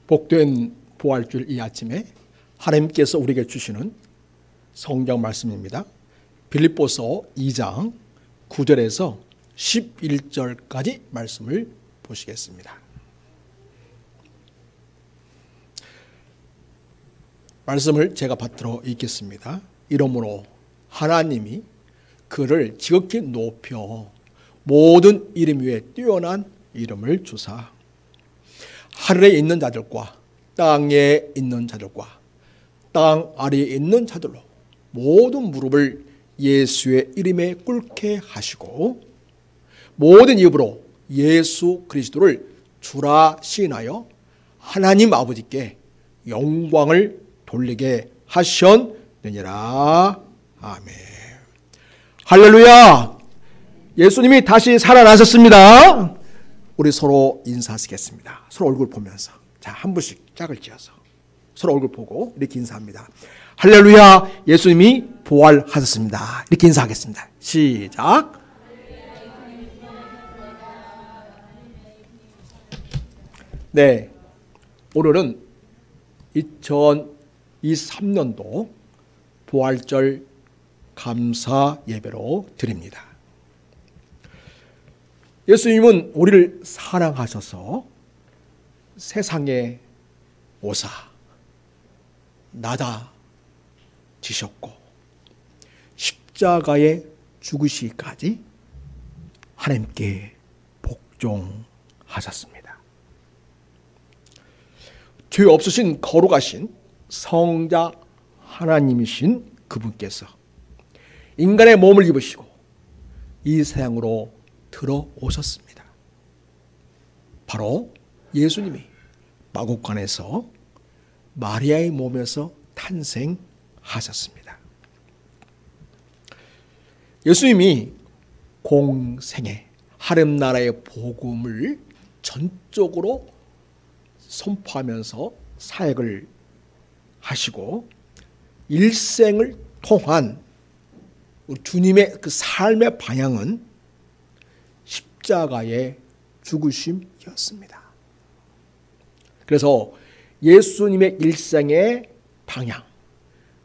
복된 부활주일 이 아침에 하나님께서 우리에게 주시는 성경 말씀입니다. 빌립보서 2장 9절에서 11절까지 말씀을 보시겠습니다. 말씀을 제가 받들어 읽겠습니다. 이러므로 하나님이 그를 지극히 높여 모든 이름 위에 뛰어난 이름을 주사 하늘에 있는 자들과 땅에 있는 자들과 땅 아래에 있는 자들로 모든 무릎을 예수의 이름에 꿇게 하시고 모든 입으로 예수 그리스도를 주라 시인하여 하나님 아버지께 영광을 돌리게 하셨느니라. 아멘. 할렐루야. 예수님이 다시 살아나셨습니다. 우리 서로 인사하시겠습니다. 서로 얼굴 보면서. 자, 한 분씩 짝을 지어서 서로 얼굴 보고 이렇게 인사합니다. 할렐루야. 예수님이 부활하셨습니다. 이렇게 인사하겠습니다. 시작. 네, 오늘은 2023년도 부활절 감사 예배로 드립니다. 예수님은 우리를 사랑하셔서 세상에 오사 낮아지셨고 십자가에 죽으시기까지 하나님께 복종하셨습니다. 죄 없으신 거룩하신 성자 하나님이신 그분께서 인간의 몸을 입으시고 이 세상으로 들어오셨습니다. 바로 예수님이 마구간에서 마리아의 몸에서 탄생하셨습니다. 예수님이 공생애 하늘나라의 복음을 전적으로 선포하면서 사역을 하시고 일생을 통한 주님의 그 삶의 방향은 십자가의 죽으심이었습니다. 그래서 예수님의 일생의 방향,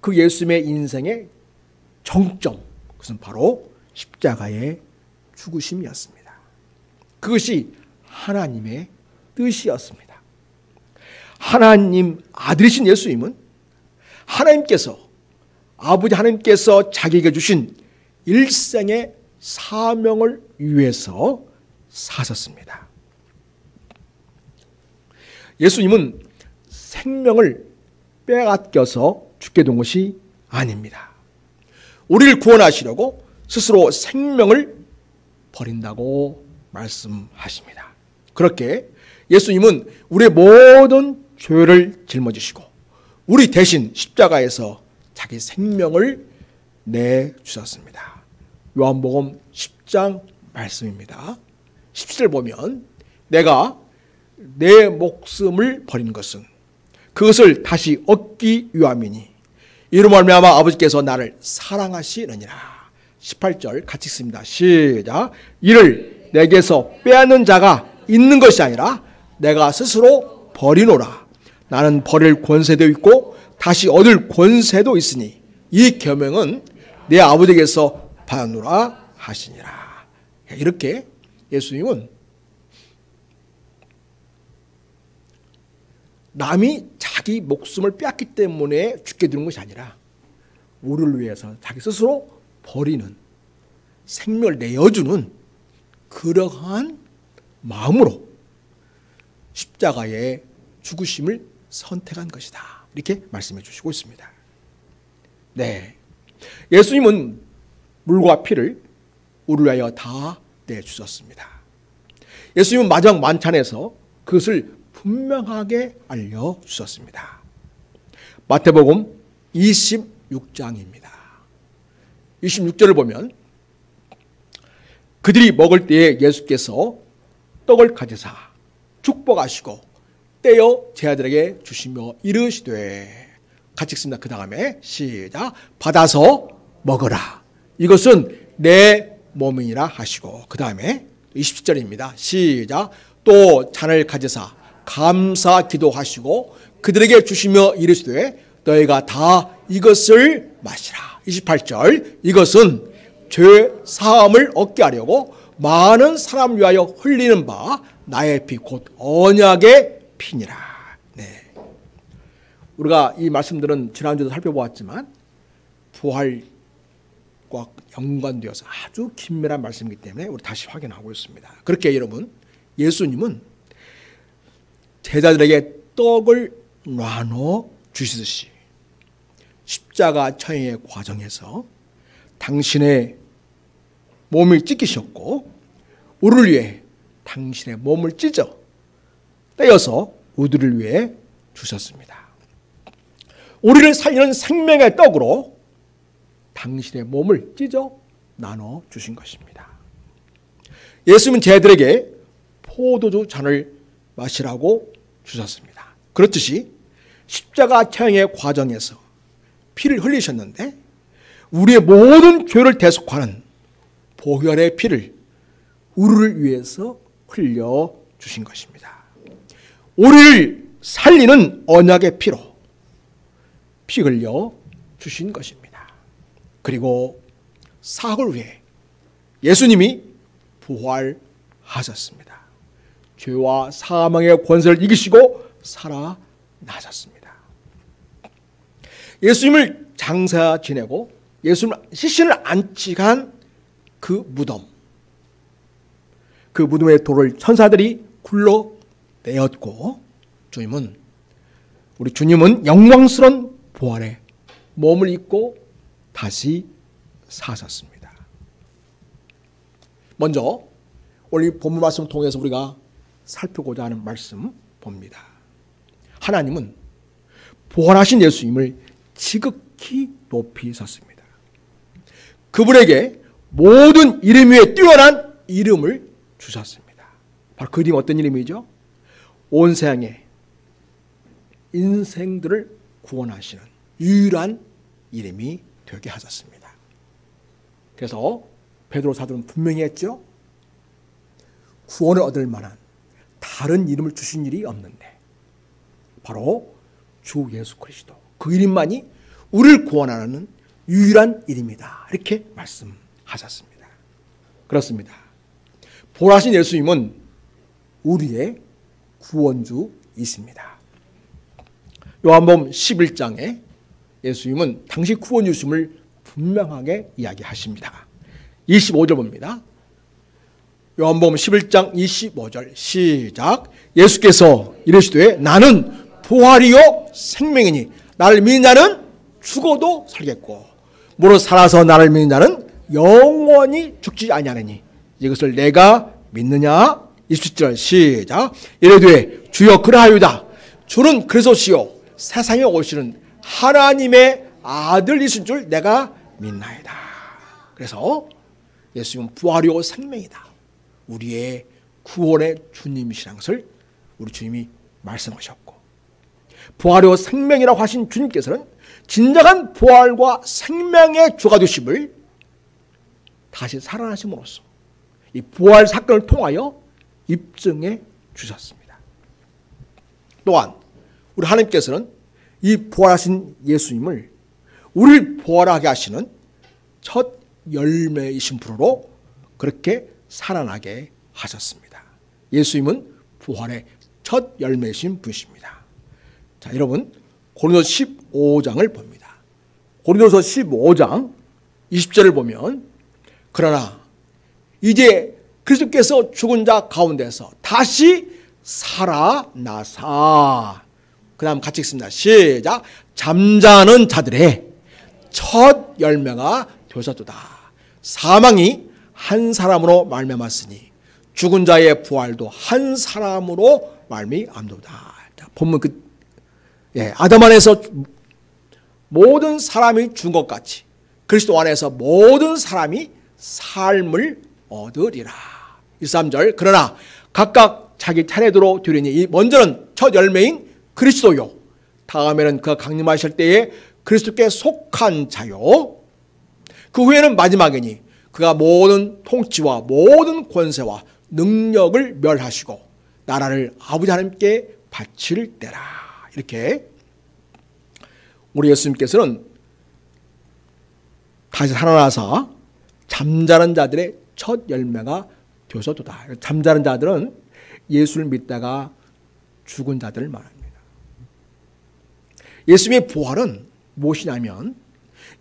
그 예수님의 인생의 정점, 그것은 바로 십자가의 죽으심이었습니다. 그것이 하나님의 뜻이었습니다. 하나님 아들이신 예수님은 아버지 하나님께서 자기에게 주신 일생의 사명을 위해서 사셨습니다. 예수님은 생명을 빼앗겨서 죽게 된 것이 아닙니다. 우리를 구원하시려고 스스로 생명을 버린다고 말씀하십니다. 그렇게 예수님은 우리의 모든 죄를 짊어지시고 우리 대신 십자가에서 자기 생명을 내주셨습니다. 요한복음 10장 말씀입니다. 17절 보면 내가 내 목숨을 버린 것은 그것을 다시 얻기 위함이니 이로 말미암아 아버지께서 나를 사랑하시느니라. 18절 같이 읽습니다. 시작. 이를 내게서 빼앗는 자가 있는 것이 아니라 내가 스스로 버리노라. 나는 버릴 권세도 있고 다시 얻을 권세도 있으니 이 계명은 내 아버지께서 받았노라 하시니라. 이렇게 예수님은 남이 자기 목숨을 빼앗기 때문에 죽게 되는 것이 아니라 우리를 위해서 자기 스스로 버리는, 생명을 내어주는 그러한 마음으로 십자가의 죽으심을 선택한 것이다. 이렇게 말씀해 주시고 있습니다. 네, 예수님은 물과 피를 우리를 위하여 다 내주셨습니다. 예수님은 마지막 만찬에서 그것을 분명하게 알려주셨습니다. 마태복음 26장입니다. 26절을 보면 그들이 먹을 때에 예수께서 떡을 가지사 축복하시고 떼어 제자들에게 주시며 이르시되, 같이 읽습니다. 그 다음에 시작. 받아서 먹어라. 이것은 내 몸이니라 하시고, 그 다음에 27절입니다. 시작. 또 잔을 가지사 감사 기도하시고 그들에게 주시며 이르시되 너희가 다 이것을 마시라. 28절 이것은 죄 사함을 얻게 하려고 많은 사람 위하여 흘리는 바 나의 피 곧 언약의 피니라. 네. 우리가 이 말씀들은 지난주에도 살펴보았지만 부활과 연관되어서 아주 긴밀한 말씀이기 때문에 우리 다시 확인하고 있습니다. 그렇게 여러분, 예수님은 제자들에게 떡을 나눠 주시듯이 십자가 처형의 과정에서 당신의 몸을 찢기셨고 우리를 위해 당신의 몸을 찢어 떼어서 우리를 위해 주셨습니다. 우리를 살리는 생명의 떡으로 당신의 몸을 찢어 나눠 주신 것입니다. 예수님은 제자들에게 포도주 잔을 마시라고 주셨습니다. 그렇듯이 십자가 처형의 과정에서 피를 흘리셨는데 우리의 모든 죄를 대속하는 보혈의 피를 우리를 위해서 흘려 주신 것입니다. 우리를 살리는 언약의 피로 피 흘려 주신 것입니다. 그리고 사역을 위해 예수님이 부활하셨습니다. 죄와 사망의 권세를 이기시고 살아나셨습니다. 예수님을 장사 지내고 예수님 시신을 안치한 그 무덤, 그 무덤의 돌을 천사들이 굴러내었고 우리 주님은 영광스러운 부활에 몸을 입고 다시 사셨습니다. 먼저 오늘 본문 말씀을 통해서 우리가 살펴보고자 하는 말씀 봅니다. 하나님은 부활하신 예수님을 지극히 높이셨습니다. 그분에게 모든 이름 위에 뛰어난 이름을 주셨습니다. 바로 그 이름이 어떤 이름이죠? 온 세상의 인생들을 구원하시는 유일한 이름이 되게 하셨습니다. 그래서 베드로 사도는 분명히 했죠. 구원을 얻을 만한 다른 이름을 주신 일이 없는데 바로 주 예수 그리스도, 그 이름만이 우리를 구원하는 유일한 이름이다. 이렇게 말씀하셨습니다. 그렇습니다. 부활하신 예수님은 우리의 구원주이십니다. 요한복음 11장에 예수님은 당시 구원주심을 분명하게 이야기하십니다. 25절 봅니다. 요한복음 11장 25절 시작. 예수께서 이르시되 나는 부활이요 생명이니 나를 믿는 자는 죽어도 살겠고 무릇 살아서 나를 믿는 자는 영원히 죽지 아니하느니 이것을 내가 믿느냐. 27절 시작. 이르되 주여 그러하유다. 주는 그리스도시요 세상에 오시는 하나님의 아들이신 줄 내가 믿나이다. 그래서 예수님은 부활이요 생명이다. 우리의 구원의 주님이시라는 것을 우리 주님이 말씀하셨고 부활이요 생명이라고 하신 주님께서는 진정한 부활과 생명의 주가 되심을 다시 살아나심으로써 이 부활 사건을 통하여 입증해 주셨습니다. 또한 우리 하나님께서는 이 부활하신 예수님을 우리를 부활하게 하시는 첫 열매이신 분으로 그렇게 살아나게 하셨습니다. 예수님은 부활의 첫 열매이신 분이십니다. 자, 여러분 고린도서 15장을 봅니다. 고린도서 15장 20절을 보면 그러나 이제 그리스도께서 죽은 자 가운데서 다시 살아나사 그 다음 같이 읽습니다. 시작. 잠자는 자들의 첫 열매가 되셨도다. 사망이 한 사람으로 말미암았으니 죽은 자의 부활도 한 사람으로 말미암도다. 본문 아담 안에서 모든 사람이 죽은 것 같이 그리스도 안에서 모든 사람이 삶을 얻으리라. 23절 그러나 각각 자기 차례대로 되리니 먼저는 첫 열매인 그리스도요 다음에는 그가 강림하실 때에 그리스도께 속한 자요 그 후에는 마지막이니 그가 모든 통치와 모든 권세와 능력을 멸하시고 나라를 아버지 하나님께 바칠 때라. 이렇게 우리 예수님께서는 다시 살아나서 잠자는 자들의 첫 열매가 되셨도다. 잠자는 자들은 예수를 믿다가 죽은 자들을 말합니다. 예수님의 부활은 무엇이냐면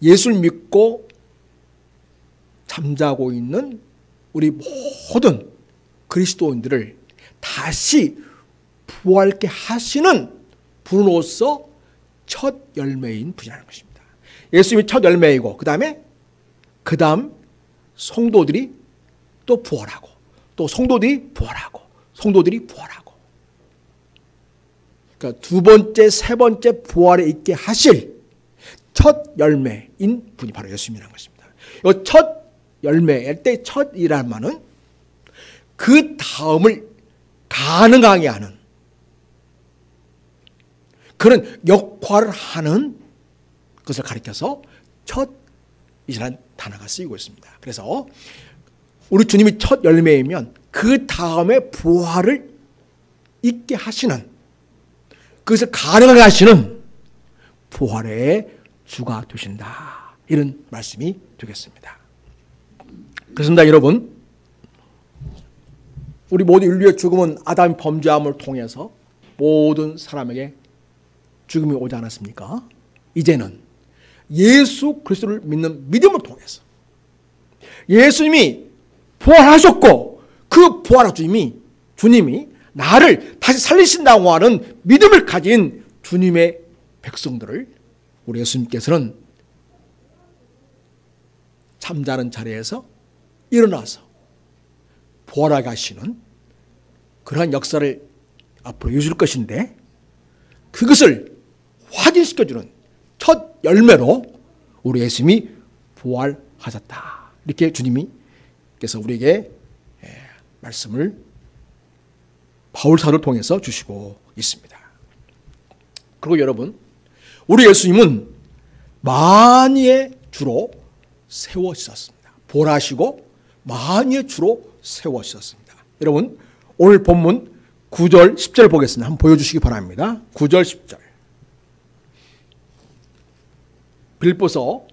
예수를 믿고 잠자고 있는 우리 모든 그리스도인들을 다시 부활케 하시는 분으로서 첫 열매인 분이라는 것입니다. 예수님이 첫 열매이고 그 다음 성도들이 또 부활하고 또 성도들이 부활하고 성도들이 부활하고, 그러니까 두 번째 세 번째 부활에 있게 하실 첫 열매인 분이 바로 예수님이라는 것입니다. 이 첫 열매일 때 첫이라는 말은 그 다음을 가능하게 하는 그런 역할을 하는 것을 가리켜서 첫이라는 단어가 쓰이고 있습니다. 그래서 우리 주님이 첫 열매이면 그 다음에 부활을 있게 하시는, 그것을 가능하게 하시는 부활의 주가 되신다. 이런 말씀이 되겠습니다. 그렇습니다, 여러분. 우리 모두 인류의 죽음은 아담의 범죄함을 통해서 모든 사람에게 죽음이 오지 않았습니까? 이제는 예수 그리스도를 믿는 믿음을 통해서 예수님이 부활하셨고 그 부활한 주님이 나를 다시 살리신다고 하는 믿음을 가진 주님의 백성들을 우리 예수님께서는 잠자는 자리에서 일어나서 부활하게 하시는 그러한 역사를 앞으로 이루실 것인데, 그것을 확인시켜주는 첫 열매로 우리 예수님이 부활하셨다. 이렇게 주님께서 우리에게 말씀을 바울사를 통해서 주시고 있습니다. 그리고 여러분, 우리 예수님은 만유의 주로 세워지셨습니다. 부활하시고 만유의 주로 세워지셨습니다. 여러분, 오늘 본문 9절 10절 보겠습니다. 한번 보여주시기 바랍니다. 9절 10절. 빌립보서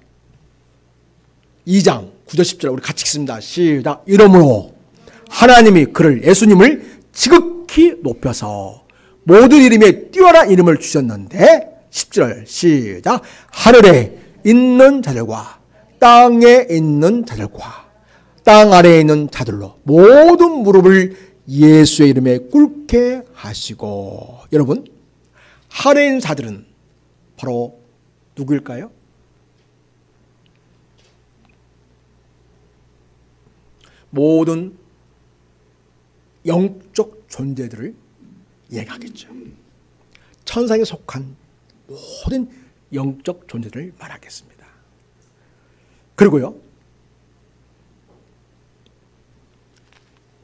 2장 9절 10절 우리 같이 읽습니다. 시작. 이러므로 하나님이 그를 예수님을 지극히 높여서 모든 이름에 뛰어난 이름을 주셨는데, 10절 시작. 하늘에 있는 자들과 땅에 있는 자들과 땅 아래에 있는 자들로 모든 무릎을 예수의 이름에 꿇게 하시고. 여러분, 하늘에 있는 자들은 바로 누구일까요? 모든 영적 존재들을 얘기하겠죠. 천상에 속한 모든 영적 존재들을 말하겠습니다. 그리고요,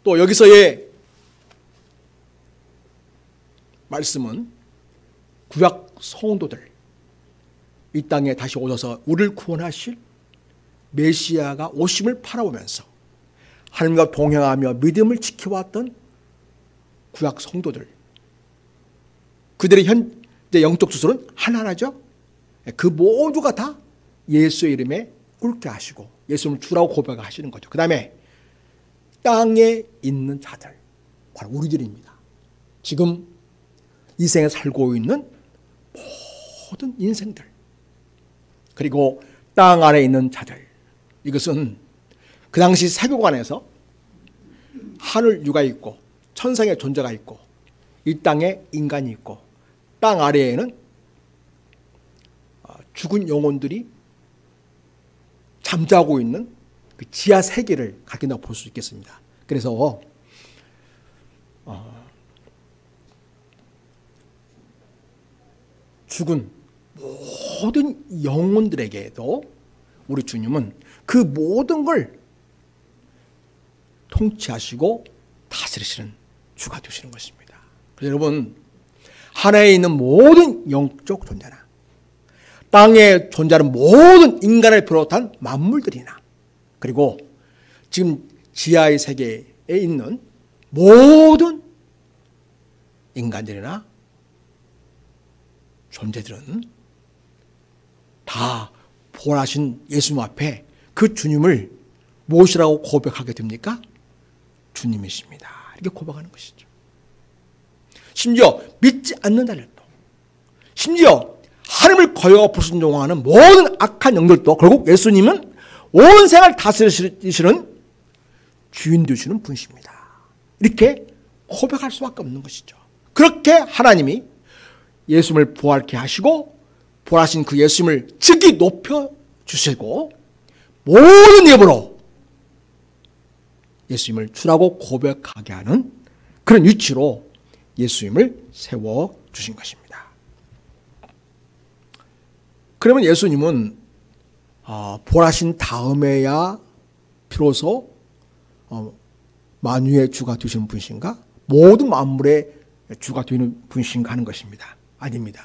또 여기서의 말씀은 구약 성도들, 이 땅에 다시 오셔서 우리를 구원하실 메시아가 오심을 바라보면서 하나님과 동행하며 믿음을 지켜왔던 구약 성도들, 그들의 현재 영적 주소는 하나죠. 그 모두가 다 예수의 이름에 꿇게 하시고 예수님을 주라고 고백하시는 거죠. 그 다음에 땅에 있는 자들, 바로 우리들입니다. 지금 이 생에 살고 있는 모든 인생들, 그리고 땅 아래에 있는 자들, 이것은 그 당시 세계관에서 하늘 유가 있고 천상의 존재가 있고 이 땅에 인간이 있고 땅 아래에는 죽은 영혼들이 잠자고 있는 그 지하 세계를 가리킨다고 볼 수 있겠습니다. 그래서 죽은 모든 영혼들에게도 우리 주님은 그 모든 걸 통치하시고 다스리시는 주가 되시는 것입니다. 그래서 여러분, 하늘에 있는 모든 영적 존재나 땅에 존재하는 모든 인간을 비롯한 만물들이나, 그리고 지금 지하의 세계에 있는 모든 인간들이나 존재들은 다 부활하신 예수님 앞에 그 주님을 무엇이라고 고백하게 됩니까? 주님이십니다. 이렇게 고백하는 것이죠. 심지어 믿지 않는 자들도, 심지어 하나님을 거역하고 불순종하는 모든 악한 영들도 결국 예수님은 온 세상을 다스리시는 주인 되시는 분이십니다. 이렇게 고백할 수밖에 없는 것이죠. 그렇게 하나님이 예수님을 부활케 하시고 부활하신 그 예수님을 즉이 높여주시고 모든 예보로 예수님을 주라고 고백하게 하는 그런 위치로 예수님을 세워주신 것입니다. 그러면 예수님은 부활하신 다음에야 비로소 만유의 주가 되시는 분이신가? 모든 만물의 주가 되는 분이신가 하는 것입니다. 아닙니다.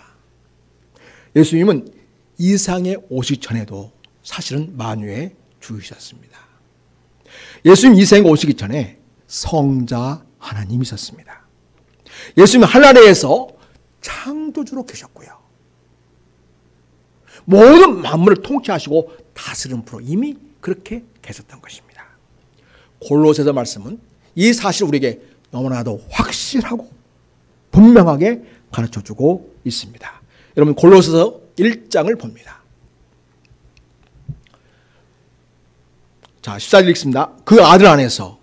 예수님은 이 세상에 오시기 전에도 사실은 만유의 주이셨습니다. 예수님 이 세상에 오시기 전에 성자 하나님이셨습니다. 예수님은 하늘에서 창조주로 계셨고요. 모든 만물을 통치하시고 다스리는 분으로 이미 그렇게 계셨던 것입니다. 골로새서 말씀은 이 사실을 우리에게 너무나도 확실하고 분명하게 가르쳐주고 있습니다. 여러분 골로새서 1장을 봅니다. 자, 14절 읽습니다. 그 아들 안에서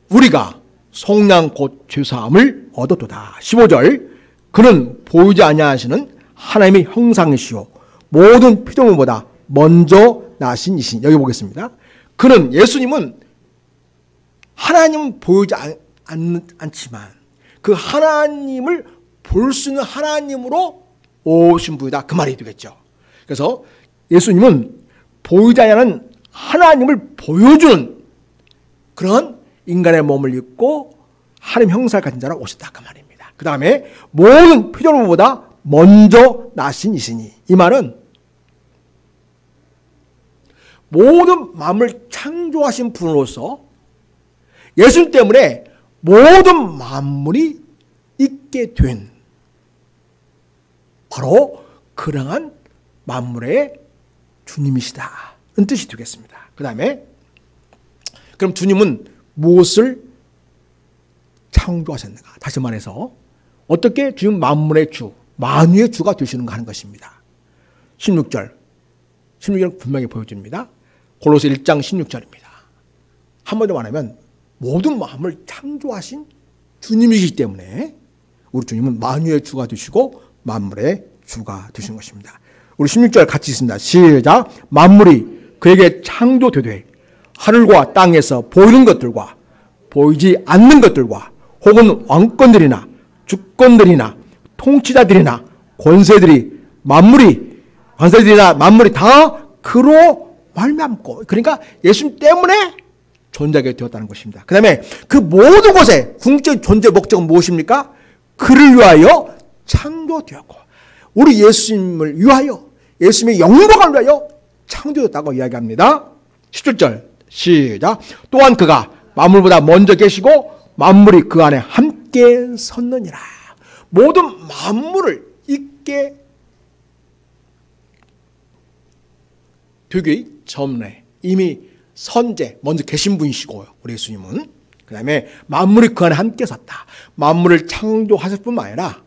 우리가 속량 곧 죄사함을 얻었도다. 15절 그는 보이지 아니하시는 하나님의 형상이시요 모든 피조물보다 먼저 나신 이신. 여기 보겠습니다. 그는 예수님은 하나님은 보이지 않지만 그 하나님을 볼 수 있는 하나님으로 오신 분이다. 그 말이 되겠죠. 그래서 예수님은 보이지 않는 하나님을 보여주는 그런 인간의 몸을 입고 하나님 형상을 가진 자로 오셨다. 그 말입니다. 그 다음에 모든 피조물보다 먼저 나신 이시니. 이 말은 모든 만물을 창조하신 분으로서 예수님 때문에 모든 만물이 있게 된 바로 그러한 만물의 주님이시다는 뜻이 되겠습니다. 그 다음에 그럼 주님은 무엇을 창조하셨는가? 다시 말해서 어떻게 주님 만물의 주, 만유의 주가 되시는가 하는 것입니다. 16절 분명히 보여줍니다. 골로새 1장 16절입니다. 한마디로 말하면 모든 마음을 창조하신 주님이시기 때문에 우리 주님은 만유의 주가 되시고 만물의 주가 되신 것입니다. 우리 16절 같이 있습니다. 시작. 만물이 그에게 창조되되 하늘과 땅에서 보이는 것들과 보이지 않는 것들과 혹은 왕권들이나 주권들이나 통치자들이나 권세들이 관세들이나 만물이 다 그로 말미암고, 그러니까 예수님 때문에 존재하게 되었다는 것입니다. 그 다음에 그 모든 곳에 궁극적인 존재 목적은 무엇입니까? 그를 위하여 창조되었고 우리 예수님을 위하여 예수님의 영광을 위하여 창조되었다고 이야기합니다. 17절 시작. 또한 그가 만물보다 먼저 계시고 만물이 그 안에 함께 섰느니라. 모든 만물을 있게 되기 전에 이미 선제 먼저 계신 분이시고요. 우리 예수님은. 그 다음에 만물이 그 안에 함께 섰다. 만물을 창조하실 뿐만 아니라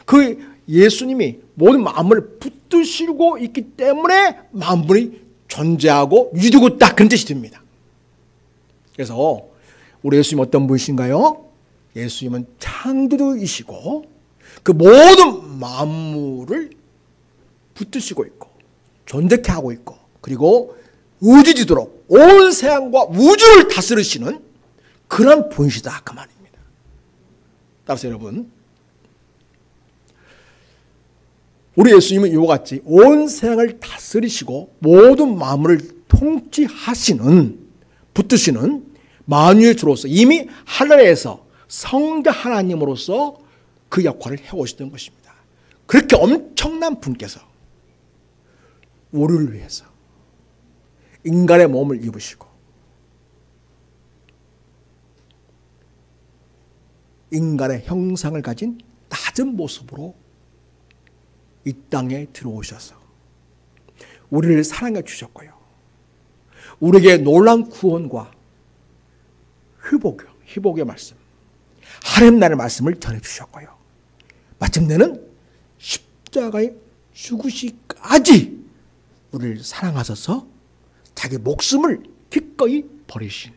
그 예수님이 모든 만물을 붙드시고 있기 때문에 만물이 존재하고 유지되고 있다. 그런 뜻이 됩니다. 그래서 우리 예수님 어떤 분이신가요? 예수님은 창조주이시고 그 모든 만물을 붙드시고 있고 존재케 하고 있고 그리고 의지지도록 온 세상과 우주를 다스리시는 그런 분이시다. 그 말입니다. 따라서 여러분 우리 예수님은 이와 같이 온 세상을 다스리시고 모든 만물을 통치하시는 붙드시는 만유의 주로서 이미 하늘에서 성자 하나님으로서 그 역할을 해오시던 것입니다. 그렇게 엄청난 분께서 우리를 위해서 인간의 몸을 입으시고 인간의 형상을 가진 낮은 모습으로 이 이 땅에 들어오셔서 우리를 사랑해 주셨고요. 우리에게 놀라운 구원과 회복의 말씀, 하나님 말씀을 전해주셨고요. 마침내는 십자가에 죽으시기까지 우리를 사랑하셔서 자기 목숨을 기꺼이 버리신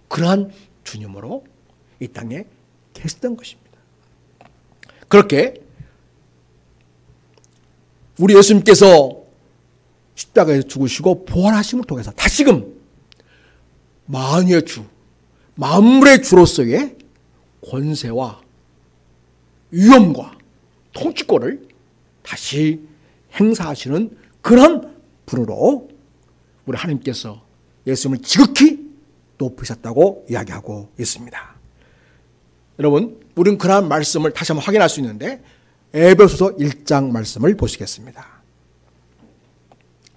그러한 주님으로 이 땅에 계셨던 것입니다. 그렇게 우리 예수님께서 십자가에서 죽으시고 부활하심을 통해서 다시금 만유의 주, 만물의 주로서의 권세와 위엄과 통치권을 다시 행사하시는 그런 분으로 우리 하나님께서 예수님을 지극히 높이셨다고 이야기하고 있습니다. 여러분, 우리는 그러한 말씀을 다시 한번 확인할 수 있는데 에베소서 1장 말씀을 보시겠습니다.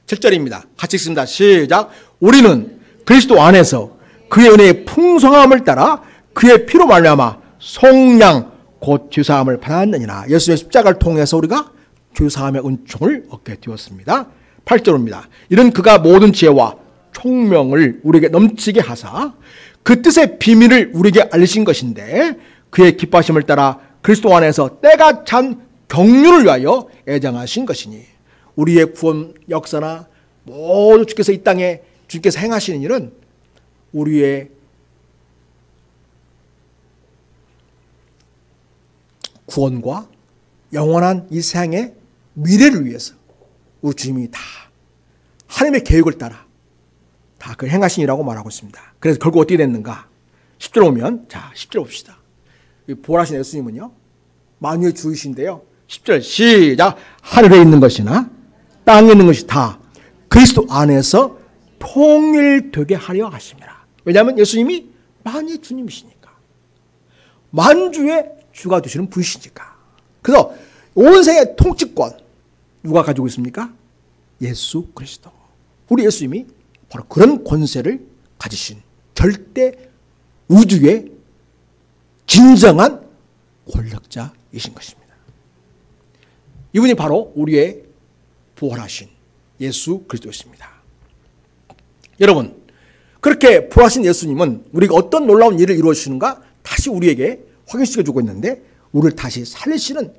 7절입니다. 같이 읽습니다. 시작. 우리는 그리스도 안에서 그의 은혜의 풍성함을 따라 그의 피로 말미암아 속량 곧 죄사함을 받았느니라. 예수의 십자가를 통해서 우리가 죄사함의 은총을 얻게 되었습니다. 8절입니다. 이런 그가 모든 지혜와 총명을 우리에게 넘치게 하사 그 뜻의 비밀을 우리에게 알리신 것인데 그의 기뻐하심을 따라 그리스도 안에서 때가 찬 경륜을 위하여 애장하신 것이니 우리의 구원 역사나 모두 주께서 이 땅에 주께서 행하시는 일은 우리의 구원과 영원한 이 세상의 미래를 위해서 우리 주님이 다 하나님의 계획을 따라 다 그 행하신 일이라고 말하고 있습니다. 그래서 결국 어떻게 됐는가? 10절 오면, 자 10절 봅시다. 부활하신 예수님은요 만유의 주이신데요. 10절 시작. 하늘에 있는 것이나 땅에 있는 것이 다 그리스도 안에서 통일되게 하려 하심이라. 왜냐하면 예수님이 만유의 주님이시니까, 만주의 주가 되시는 분이시니까. 그래서 온 세상의 통치권 누가 가지고 있습니까? 예수 그리스도. 우리 예수님이 바로 그런 권세를 가지신 절대 우주의 진정한 권력자이신 것입니다. 이분이 바로 우리의 부활하신 예수 그리스도였습니다. 여러분, 그렇게 부활하신 예수님은 우리가 어떤 놀라운 일을 이루어 주시는가 다시 우리에게 확인시켜주고 있는데, 우리를 다시 살리시는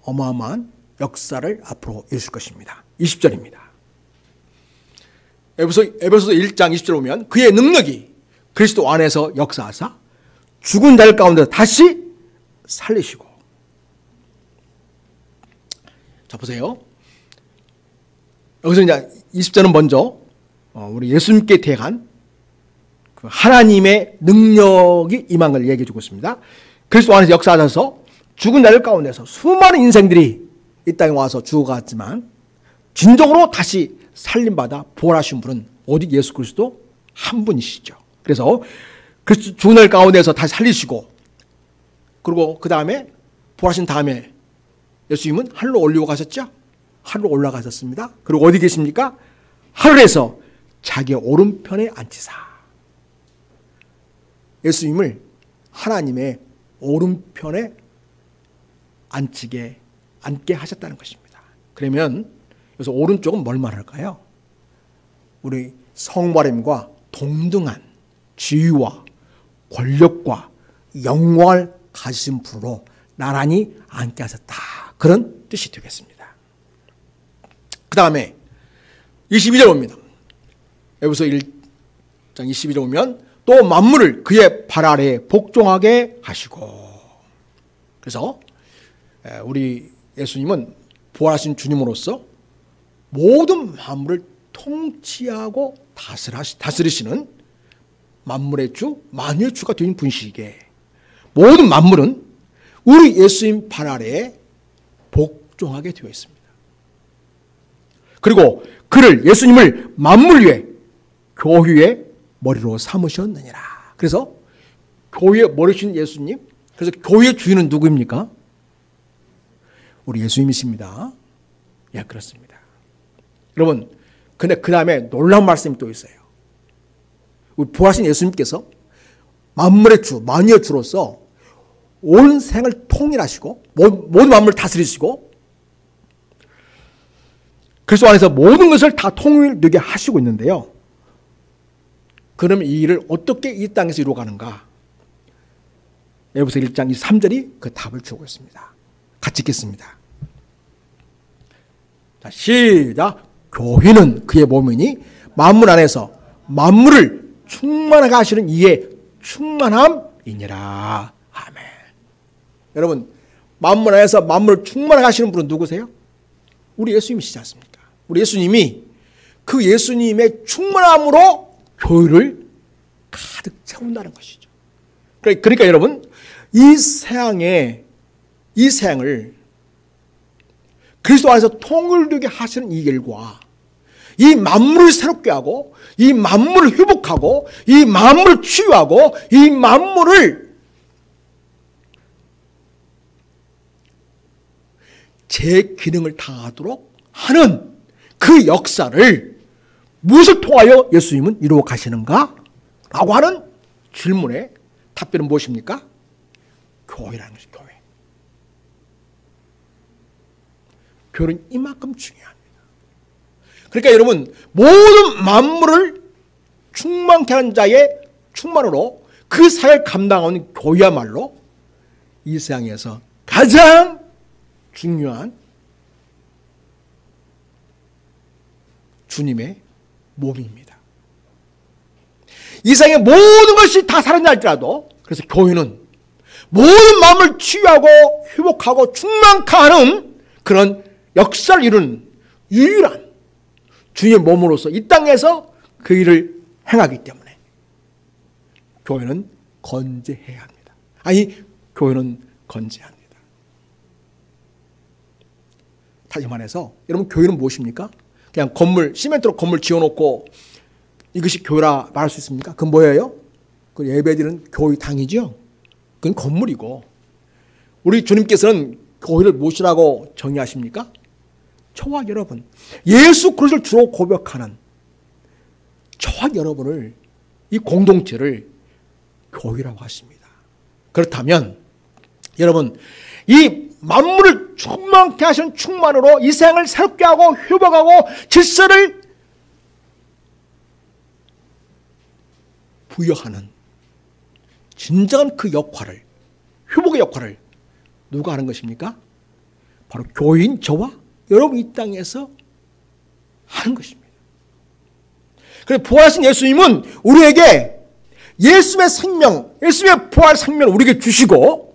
어마어마한 역사를 앞으로 이루실 것입니다. 20절입니다. 에베소서 1장 20절 보면 그의 능력이 그리스도 안에서 역사하사 죽은 자들 가운데 다시 살리시고. 자 보세요. 여기서 이제 20절은 먼저 우리 예수님께 대한 그 하나님의 능력이 임한 걸 얘기해 주고 있습니다. 그리스도 안에서 역사하셔서 죽은 자들 가운데서 수많은 인생들이 이 땅에 와서 죽어갔지만 진정으로 다시 살림받아 부활하신 분은 오직 예수 그리스도 한 분이시죠. 그래서 죽은 자들 가운데서 다시 살리시고, 그리고 그 다음에 부활하신 다음에 예수님은 하늘로 올리고 가셨죠. 하늘로 올라가셨습니다. 그리고 어디 계십니까? 하늘에서 자기의 오른편에 앉히사. 예수님을 하나님의 오른편에 앉게 하셨다는 것입니다. 그러면 여기서 오른쪽은 뭘 말할까요? 우리 성부하나님과 동등한 지위와 권력과 영광을 가지신 분으로 나란히 앉게 하셨다. 그런 뜻이 되겠습니다. 그 다음에 22절 봅니다. 에베소서 1장 22절 보면 또 만물을 그의 발 아래에 복종하게 하시고. 그래서 우리 예수님은 부활하신 주님으로서 모든 만물을 통치하고 다스리시는 만물의 주, 만유의 주가 되는 분이시기에 모든 만물은 우리 예수님 발 아래에 복종하게 되어 있습니다. 그리고 그를, 예수님을 만물 위에 교회의 머리로 삼으셨느니라. 그래서 교회의 머리신 예수님, 그래서 교회의 주인은 누구입니까? 우리 예수님이십니다. 예, 그렇습니다. 여러분, 근데 그 다음에 놀라운 말씀이 또 있어요. 우리 부활하신 예수님께서 만물의 주, 만유의 주로서 온 생을 통일하시고 모든 만물을 다스리시고 그리스도 안에서 모든 것을 다 통일되게 하시고 있는데요. 그러면 이 일을 어떻게 이 땅에서 이루어가는가? 에베소 1장 23절이 그 답을 주고 있습니다. 같이 읽겠습니다. 자, 시작. 교회는 그의 몸이니 만물 안에서 만물을 충만하게 하시는 이의 충만함이니라. 아멘. 여러분, 만물 안에서 만물을 충만하게 하시는 분은 누구세요? 우리 예수님이시지 않습니까? 우리 예수님이 그 예수님의 충만함으로 교회를 가득 채운다는 것이죠. 그러니까 여러분, 이 세상을 그리스도 안에서 통일되게 하시는 이 일과 이 만물을 새롭게 하고 이 만물을 회복하고 이 만물을 치유하고 이 만물을 제 기능을 다하도록 하는 그 역사를 무엇을 통하여 예수님은 이루어 가시는가? 라고 하는 질문의 답변은 무엇입니까? 교회라는 것이 교회. 교회는 이만큼 중요합니다. 그러니까 여러분, 모든 만물을 충만케 하는 자의 충만으로 그 사역을 감당하는 교회야말로 이 세상에서 가장 중요한 주님의 몸입니다. 이 세상의 모든 것이 다 사라진다 할지라도, 그래서 교회는 모든 마음을 치유하고 회복하고 충만케 하는 그런 역사를 이루는 유일한 주님의 몸으로서 이 땅에서 그 일을 행하기 때문에 교회는 건재해야 합니다. 아니, 교회는 건재해야 합니다. 다시 말해서 여러분, 교회는 무엇입니까? 그냥 건물, 시멘트로 건물 지어놓고 이것이 교회라 말할 수 있습니까? 그건 뭐예요? 그 예배드리는 교회당이죠. 그건 건물이고, 우리 주님께서는 교회를 무엇이라고 정의하십니까? 저와 여러분, 예수 그리스도를 주로 고백하는 저와 여러분을, 이 공동체를 교회라고 하십니다. 그렇다면 여러분, 이 만물을 충만케 하시는 충만으로 이 세상을 새롭게 하고 회복하고 질서를 부여하는 진정한 그 역할을, 회복의 역할을 누가 하는 것입니까? 바로 교회인 저와 여러분 이 땅에서 하는 것입니다. 그래서 부활하신 예수님은 우리에게 예수의 생명, 예수의 부활 생명을 우리에게 주시고,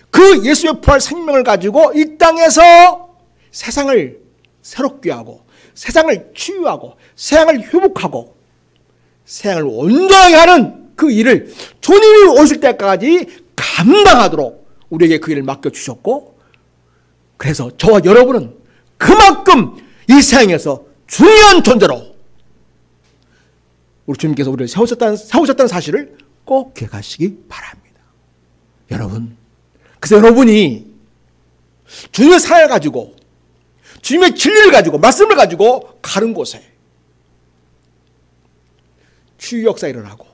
그 예수의 부활 생명을 가지고 이 땅에서 세상을 새롭게 하고 세상을 치유하고 세상을 회복하고 세상을 온전하게 하는 그 일을 주님이 오실 때까지 감당하도록 우리에게 그 일을 맡겨주셨고, 그래서 저와 여러분은 그만큼 이 세상에서 중요한 존재로 우리 주님께서 우리를 세우셨다는 사실을 꼭 기억하시기 바랍니다. 여러분, 그래서 여러분이 주님의 사랑을 가지고 주님의 진리를 가지고 말씀을 가지고 가는 곳에 치유 역사가 일어나고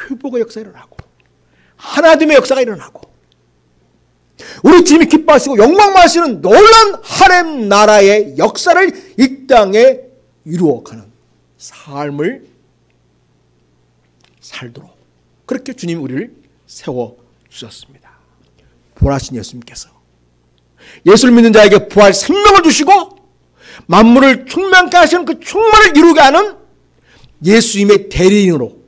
회복의 역사가 일어나고 하나님의 역사가 일어나고 우리 주님이 기뻐하시고 영광하시는 놀라운 하나님 나라의 역사를 이 땅에 이루어가는 삶을 살도록 그렇게 주님이 우리를 세워주셨습니다. 부활하신 예수님께서 예수를 믿는 자에게 부활 생명을 주시고 만물을 충만케 하시는 그 충만을 이루게 하는 예수님의 대리인으로,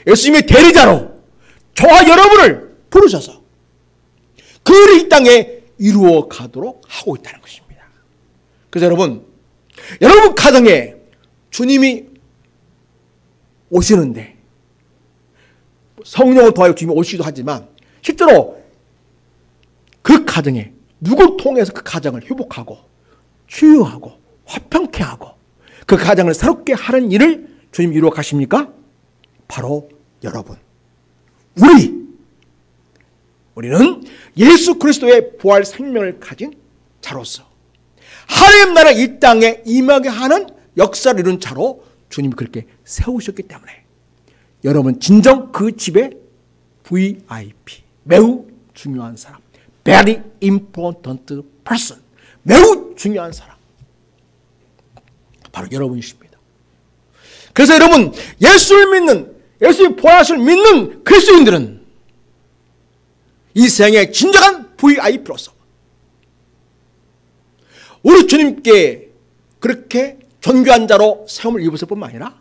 예수님의 대리자로 저와 여러분을 부르셔서 그 일을 이 땅에 이루어 가도록 하고 있다는 것입니다. 그래서 여러분 가정에 주님이 오시는데, 성령을 통하여 주님이 오시기도 하지만 실제로 그 가정에 누굴 통해서 그 가정을 회복하고 치유하고 화평케 하고 그 가정을 새롭게 하는 일을 주님이 이루어 가십니까? 바로 여러분, 우리는 예수 그리스도의 부활 생명을 가진 자로서 하나님 나라 이 땅에 임하게 하는 역사를 이룬 자로 주님이 그렇게 세우셨기 때문에 여러분 진정 그 집의 VIP, 매우 중요한 사람, very important person, 매우 중요한 사람, 바로 여러분이십니다. 그래서 여러분, 예수를 믿는, 예수의 부활하심을 믿는 그리스도인들은 이 세상의 진정한 VIP로서 우리 주님께 그렇게 존귀한 자로 세움을 입었을 뿐만 아니라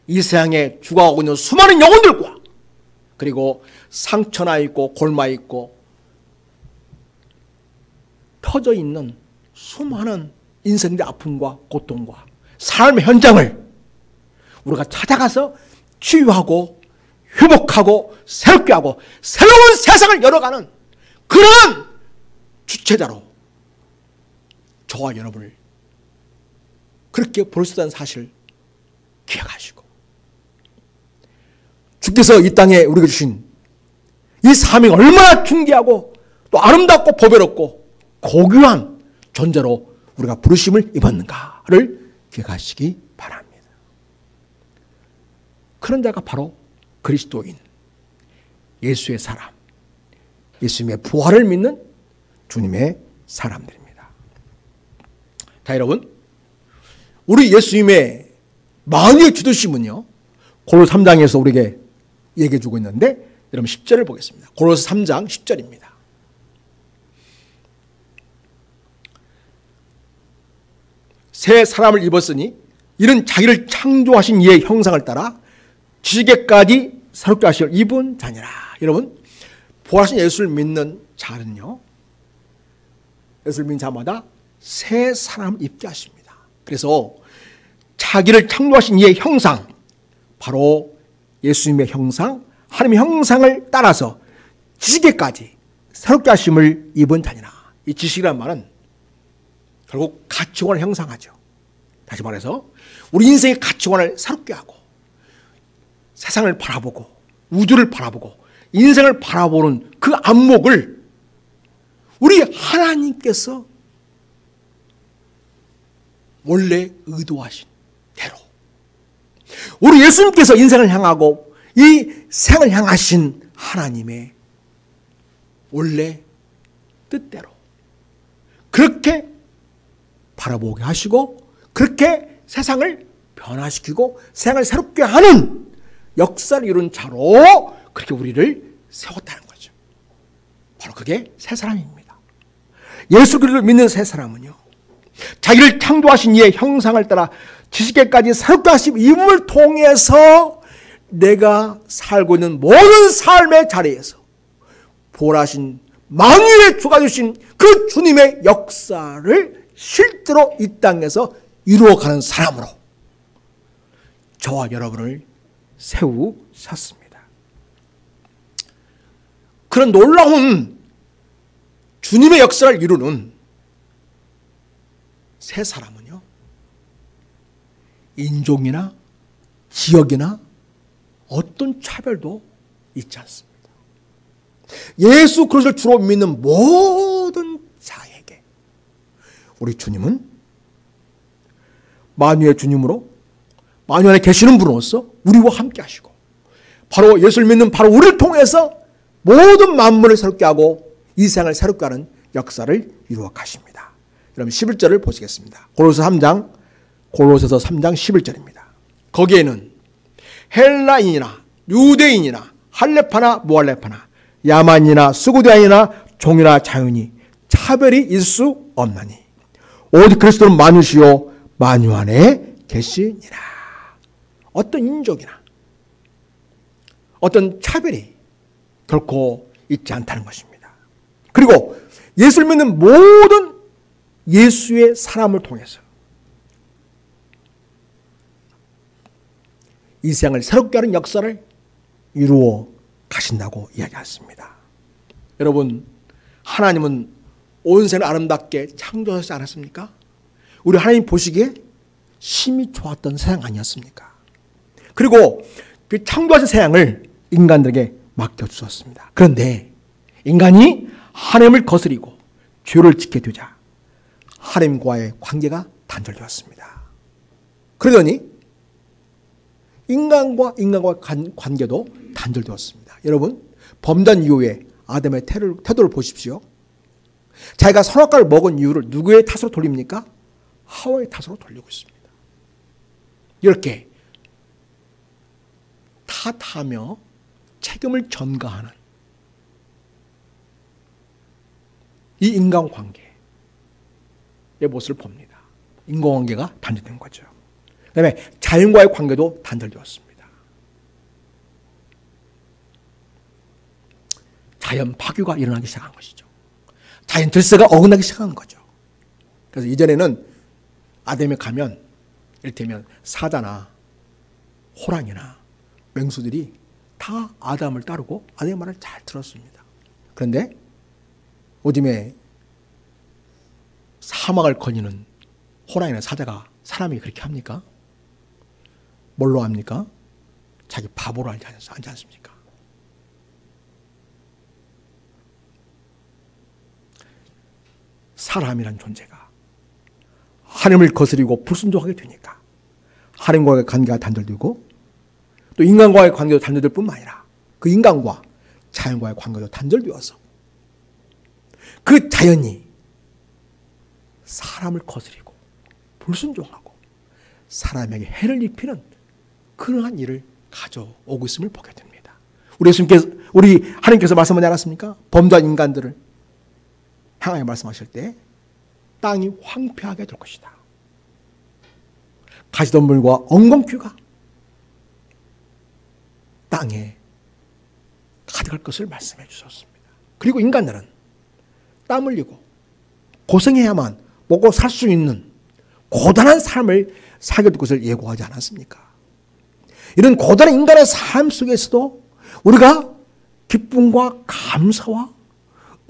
이 세상에 죽어가고 있는 수많은 영혼들과 그리고 상처나 있고 골마 있고 터져 있는 수많은 인생의 아픔과 고통과 삶의 현장을 우리가 찾아가서 치유하고 회복하고 새롭게 하고 새로운 세상을 열어가는 그런 주체자로 저와 여러분을 그렇게 부르셨다는 사실을 기억하시고 주께서 이 땅에 우리에게 주신 이 사명이 얼마나 중대하고 또 아름답고 보배롭고 고귀한 존재로 우리가 부르심을 입었는가를 기억하시기 바랍니다. 그런 자가 바로 그리스도인, 예수의 사람, 예수님의 부활을 믿는 주님의 사람들입니다. 자, 여러분, 우리 예수님의 만유의 주도심은요, 고린도서 3장에서 우리에게 얘기해 주고 있는데, 여러분 10절을 보겠습니다. 고린도서 3장 10절입니다. 새 사람을 입었으니 이는 자기를 창조하신 이의 형상을 따라 지식에까지 새롭게 하시려 입은 자니라. 여러분, 부활하신 예수를 믿는 자는요, 예수를 믿는 자마다 새 사람을 입게 하십니다. 그래서 자기를 창조하신 이의 형상, 바로 예수님의 형상, 하나님의 형상을 따라서 지식에까지 새롭게 하심을 입은 자니라. 이 지식이란 말은 결국 가치관을 형상하죠. 다시 말해서 우리 인생의 가치관을 새롭게 하고 세상을 바라보고 우주를 바라보고 인생을 바라보는 그 안목을 우리 하나님께서 원래 의도하신 대로 우리 예수님께서 인생을 향하고 이 생을 향하신 하나님의 원래 뜻대로 그렇게 바라보게 하시고 그렇게 세상을 변화시키고 세상을 새롭게 하는 역사를 이룬 자로 그렇게 우리를 세웠다는 거죠. 바로 그게 새 사람입니다. 예수 그리스도를 믿는 새 사람은요, 자기를 창조하신 이의 형상을 따라 지식에까지 새롭게 하신 이름을 통해서 내가 살고 있는 모든 삶의 자리에서 부활하신 만유의 주가 되신 그 주님의 역사를 실제로 이 땅에서 이루어가는 사람으로 저와 여러분을 세우셨습니다. 그런 놀라운 주님의 역사를 이루는 새 사람은요, 인종이나 지역이나 어떤 차별도 있지 않습니다. 예수 그리스도를 주로 믿는 모든 자에게 우리 주님은 만유의 주님으로 만유 안에 계시는 분으로서 우리와 함께 하시고 바로 예수를 믿는 바로 우리를 통해서 모든 만물을 새롭게 하고 이 세상을 새롭게 하는 역사를 이루어 가십니다. 여러분 11절을 보시겠습니다. 고린도서 3장 11절입니다. 거기에는 헬라인이나 유대인이나 할레파나 무할레파나 야만이나 수구대인이나 종이나 자유니 차별이 있을 수 없나니 오직 그리스도는 만유시요 만유 안에 계시니라. 어떤 인종이나 어떤 차별이 결코 있지 않다는 것입니다. 그리고 예수를 믿는 모든 예수의 사람을 통해서 이 세상을 새롭게 하는 역사를 이루어 가신다고 이야기했습니다. 여러분, 하나님은 온 세상을 아름답게 창조하지 않았습니까? 우리 하나님 보시기에 심히 좋았던 세상 아니었습니까? 그리고 그 창조하신 세상을 인간들에게 맡겨주셨습니다. 그런데 인간이 하나님을 거스리고 죄를 짓게 되자 하나님과의 관계가 단절되었습니다. 그러더니 인간과 관계도 단절되었습니다. 여러분, 범단 이후에 아담의 태도를 보십시오. 자기가 선악과를 먹은 이유를 누구의 탓으로 돌립니까? 하와의 탓으로 돌리고 있습니다. 이렇게 탓하며 책임을 전가하는 이 인간관계의 모습을 봅니다. 인간관계가 단절된 거죠. 그 다음에 자연과의 관계도 단절되었습니다. 자연 파괴가 일어나기 시작한 것이죠. 자연 질서가 어긋나기 시작한 거죠. 그래서 이전에는 아담에 가면 이를테면 사자나 호랑이나 맹수들이 다 아담을 따르고 아담의 말을 잘 들었습니다. 그런데 요즘에 사막을 거니는 호랑이나 사자가 사람이 그렇게 합니까? 뭘로 합니까? 자기 바보로 알지 않습니까? 사람이란 존재가 하나님을 거스리고 불순종하게 되니까 하나님과의 관계가 단절되고 또 인간과의 관계도 단절될 뿐만 아니라 그 인간과 자연과의 관계도 단절되어서 그 자연이 사람을 거스리고 불순종하고 사람에게 해를 입히는 그러한 일을 가져오고 있음을 보게 됩니다. 우리 하나님께서 말씀하지 않았습니까? 범죄한 인간들을 향하여 말씀하실 때 땅이 황폐하게 될 것이다. 가시덤불과 엉겅퀴가 땅에 가득할 것을 말씀해 주셨습니다. 그리고 인간들은 땀 흘리고 고생해야만 먹고 살 수 있는 고단한 삶을 살게 될 것을 예고하지 않았습니까? 이런 고단한 인간의 삶 속에서도 우리가 기쁨과 감사와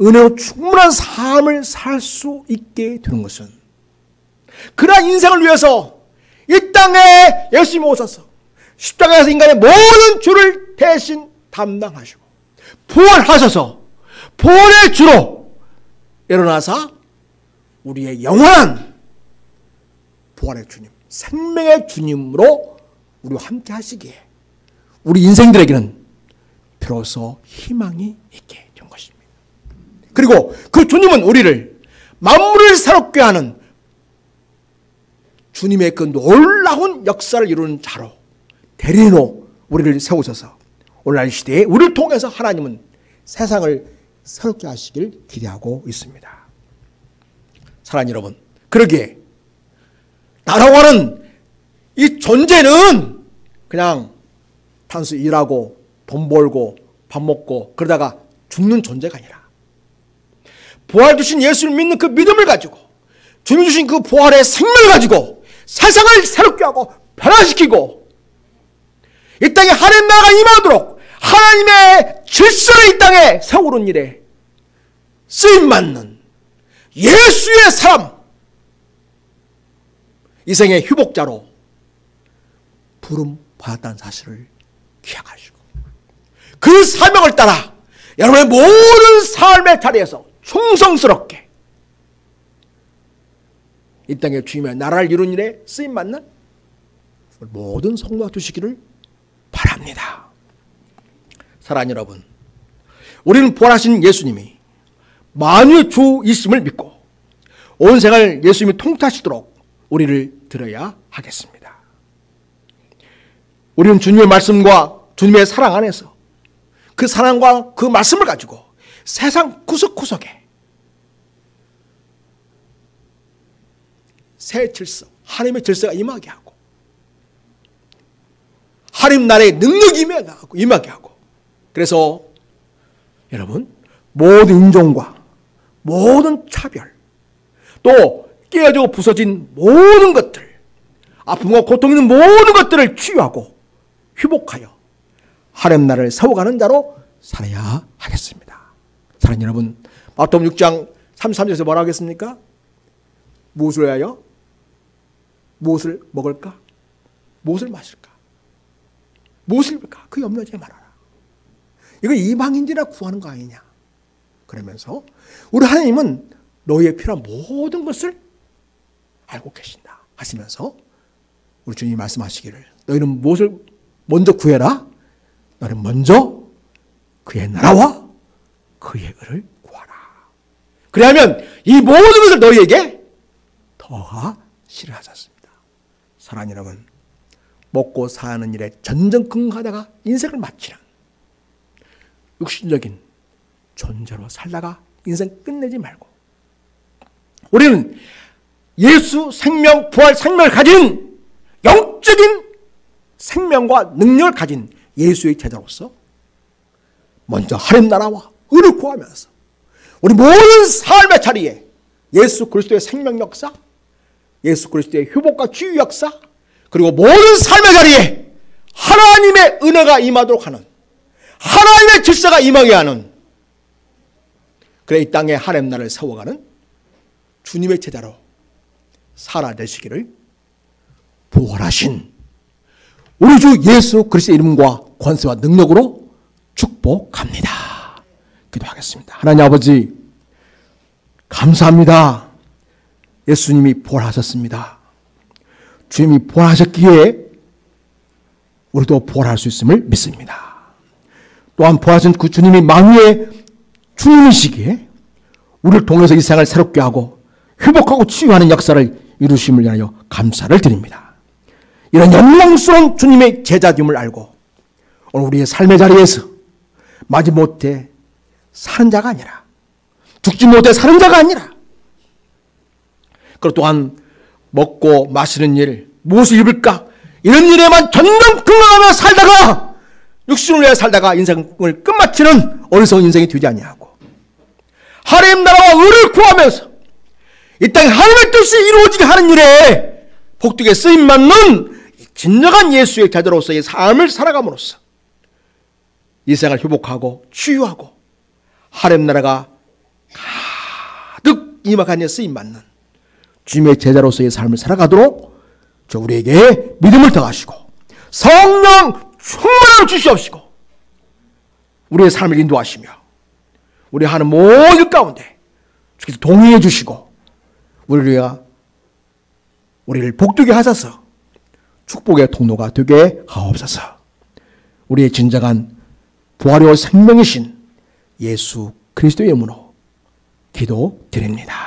은혜로 충분한 삶을 살 수 있게 되는 것은 그러한 인생을 위해서 이 땅에 예수님이 오셔서 십자가에서 인간의 모든 죄를 대신 담당하시고 부활하셔서 부활의 주로 일어나사 우리의 영원한 부활의 주님, 생명의 주님으로 우리와 함께 하시기에 우리 인생들에게는 비로소 희망이 있게 된 것입니다. 그리고 그 주님은 우리를 만물을 새롭게 하는 주님의 그 놀라운 역사를 이루는 자로 대리인으로 우리를 세우셔서 오늘날 시대에 우리를 통해서 하나님은 세상을 새롭게 하시길 기대하고 있습니다. 사랑하는 여러분, 그러기에 나라고 하는 이 존재는 그냥 단순히 일하고 돈 벌고 밥 먹고 그러다가 죽는 존재가 아니라 부활 주신 예수를 믿는 그 믿음을 가지고 주님이 주신 그 부활의 생명을 가지고 세상을 새롭게 하고 변화시키고 이 땅에 하나님 나라가 임하도록 하나님의 질서를 이 땅에 세우는 일에 쓰임받는 예수의 사람, 이 생의 휴복자로 부름 받았다는 사실을 기억하시고 그 사명을 따라 여러분의 모든 삶의 자리에서 충성스럽게 이 땅의 주님의 나라를 이룬 일에 쓰임받는 모든 성도가 되시기를 바랍니다. 사랑하는 여러분, 우리는 부활하신 예수님이 만유의 주이심을 믿고 온 생을 예수님이 통치하시도록 우리를 들어야 하겠습니다. 우리는 주님의 말씀과 주님의 사랑 안에서 그 사랑과 그 말씀을 가지고 세상 구석구석에 새 질서, 하나님의 질서가 임하게 하고 하나님 나라의 능력이 임하게 하고 그래서 여러분 모든 인종과 모든 차별 또 깨어지고 부서진 모든 것들 아픔과 고통 있는 모든 것들을 치유하고 회복하여 하나님 나라를 세워가는 자로 살아야 하겠습니다. 사랑하는 여러분, 마태복음 6장 33절에서 뭐라고 하겠습니까? 무엇을 위하여? 무엇을 먹을까? 무엇을 마실까? 무엇을 입을까? 그 염려하지 말아라. 이거 이방인들이라 구하는 거 아니냐? 그러면서 우리 하나님은 너희의 필요한 모든 것을 알고 계신다 하시면서 우리 주님이 말씀하시기를 너희는 무엇을 먼저 구해라? 너는 먼저 그의 나라와 그의 의를 구하라. 그래야면 이 모든 것을 너희에게 더하시리라 하셨습니다. 사랑하는 여러분, 먹고 사는 일에 전전긍긍하다가 인생을 마치는 육신적인 존재로 살다가 인생 끝내지 말고 우리는 예수 생명, 부활 생명을 가진 영적인 생명과 능력을 가진 예수의 제자로서 먼저 하나님 나라와 의를 구하면서 우리 모든 삶의 자리에 예수 그리스도의 생명 역사, 예수 그리스도의 회복과 치유 역사, 그리고 모든 삶의 자리에 하나님의 은혜가 임하도록 하는, 하나님의 질서가 임하게 하는, 그래 이 땅에 하나님 나라를 세워가는 주님의 제자로 살아내시기를 부활하신 우리 주 예수 그리스도의 이름과 권세와 능력으로 축복합니다. 기도하겠습니다. 하나님 아버지, 감사합니다. 예수님이 부활하셨습니다. 주님이 부활하셨기에 우리도 부활할 수 있음을 믿습니다. 또한 부활하신 그 주님이 만유의 주님이시기에 우리를 통해서 이 세상을 새롭게 하고 회복하고 치유하는 역사를 이루심을 위하여 감사를 드립니다. 이런 영광스러운 주님의 제자됨을 알고 오늘 우리의 삶의 자리에서 마지못해 사는 자가 아니라, 죽지 못해 사는 자가 아니라, 그리고 또한 먹고 마시는 일, 무엇을 입을까, 이런 일에만 전전긍긍하며 살다가 육신을 위해 살다가 인생을 끝마치는 어리석은 인생이 되지 아니하고 하나님 나라와 의를 구하면서 이 땅에 하나님의 뜻이 이루어지게 하는 일에 복되게 쓰임받는 진정한 예수의 제자로서의 삶을 살아감으로써 이 세상을 회복하고 치유하고 하나님 나라가 가득 임하게 하는 쓰임받는 주님의 제자로서의 삶을 살아가도록 저 우리에게 믿음을 더하시고 성령 충만함을 주시옵시고 우리의 삶을 인도하시며 우리 하는 모든 가운데 주께서 동의해 주시고 우리를 복되게 하셔서 축복의 통로가 되게 하옵소서. 우리의 진정한 부활의 생명이신 예수 그리스도의 이름으로 기도드립니다.